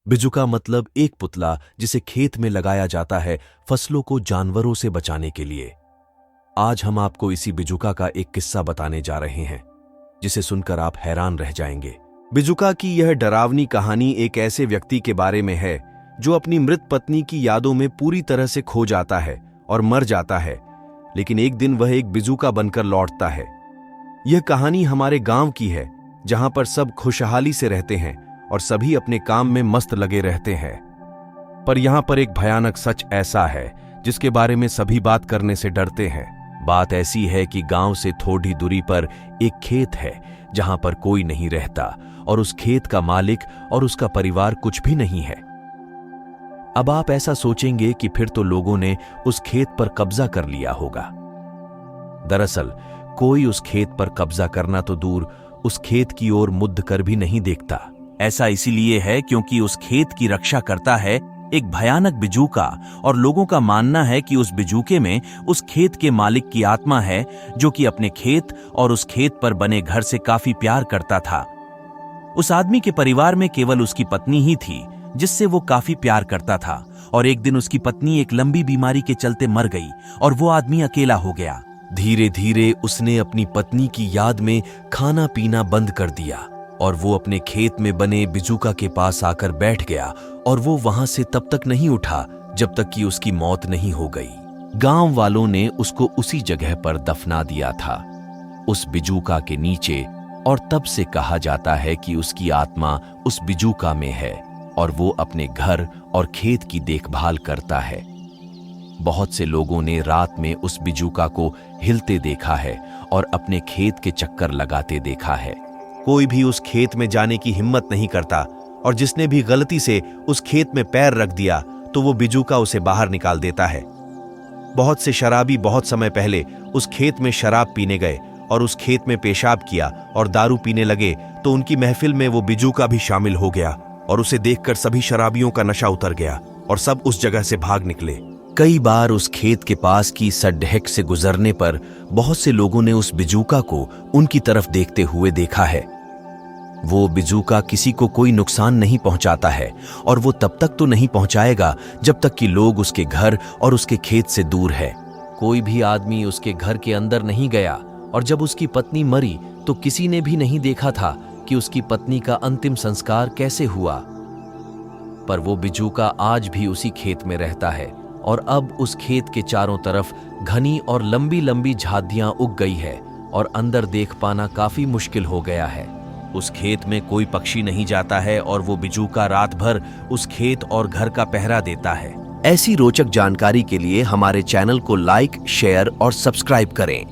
बिजुका मतलब एक पुतला जिसे खेत में लगाया जाता है फसलों को जानवरों से बचाने के लिए। आज हम आपको इसी बिजुका का एक किस्सा बताने जा रहे हैं जिसे सुनकर आप हैरान रह जाएंगे। बिजुका की यह डरावनी कहानी एक ऐसे व्यक्ति के बारे में है जो अपनी मृत पत्नी की यादों में पूरी तरह से खो जाता है और मर जाता है, लेकिन एक दिन वह एक बिजुका बनकर लौटता है। यह कहानी हमारे गांव की है जहां पर सब खुशहाली से रहते हैं और सभी अपने काम में मस्त लगे रहते हैं। पर यहां पर एक भयानक सच ऐसा है जिसके बारे में सभी बात करने से डरते हैं। बात ऐसी है कि गांव से थोड़ी दूरी पर एक खेत है जहां पर कोई नहीं रहता और उस खेत का मालिक और उसका परिवार कुछ भी नहीं है। अब आप ऐसा सोचेंगे कि फिर तो लोगों ने उस खेत पर कब्जा कर लिया होगा। दरअसल कोई उस खेत पर कब्जा करना तो दूर, उस खेत की ओर मुद्द कर भी नहीं देखता। ऐसा इसीलिए है क्योंकि उस खेत की रक्षा करता है एक भयानक बिजूका, और लोगों का मानना है कि उस बिजूके में उस खेत के मालिक की आत्मा है जो कि अपने खेत और उस खेत पर बने घर से काफी प्यार करता था। उस आदमी के परिवार में केवल उसकी पत्नी ही थी जिससे वो काफी प्यार करता था, और एक दिन उसकी पत्नी एक लंबी बीमारी के चलते मर गई और वो आदमी अकेला हो गया। धीरे धीरे उसने अपनी पत्नी की याद में खाना पीना बंद कर दिया और वो अपने खेत में बने बिजुका के पास आकर बैठ गया, और वो वहां से तब तक नहीं उठा जब तक कि उसकी मौत नहीं हो गई। गांव वालों ने उसको उसी जगह पर दफना दिया था, उस बिजुका के नीचे, और तब से कहा जाता है कि उसकी आत्मा उस बिजुका में है और वो अपने घर और खेत की देखभाल करता है। बहुत से लोगों ने रात में उस बिजुका को हिलते देखा है और अपने खेत के चक्कर लगाते देखा है। कोई भी उस खेत में जाने की हिम्मत नहीं करता, और जिसने भी गलती से उस खेत में पैर रख दिया तो वो बिजुका उसे बाहर निकाल देता है। बहुत से शराबी बहुत समय पहले उस खेत में शराब पीने गए और उस खेत में पेशाब किया और दारू पीने लगे तो उनकी महफिल में वो बिजुका भी शामिल हो गया, और उसे देखकर सभी शराबियों का नशा उतर गया और सब उस जगह से भाग निकले। कई बार उस खेत के पास की सड़क से गुजरने पर बहुत से लोगों ने उस बिजुका को उनकी तरफ देखते हुए देखा है। वो बिजुका किसी को कोई नुकसान नहीं पहुंचाता है, और वो तब तक तो नहीं पहुंचाएगा जब तक कि लोग उसके घर और उसके खेत से दूर है। कोई भी आदमी उसके घर के अंदर नहीं गया, और जब उसकी पत्नी मरी तो किसी ने भी नहीं देखा था कि उसकी पत्नी का अंतिम संस्कार कैसे हुआ। पर वो बिजुका आज भी उसी खेत में रहता है, और अब उस खेत के चारों तरफ घनी और लंबी लंबी झाड़ियां उग गई है और अंदर देख पाना काफी मुश्किल हो गया है। उस खेत में कोई पक्षी नहीं जाता है और वो बिजुका रात भर उस खेत और घर का पहरा देता है। ऐसी रोचक जानकारी के लिए हमारे चैनल को लाइक, शेयर और सब्सक्राइब करें।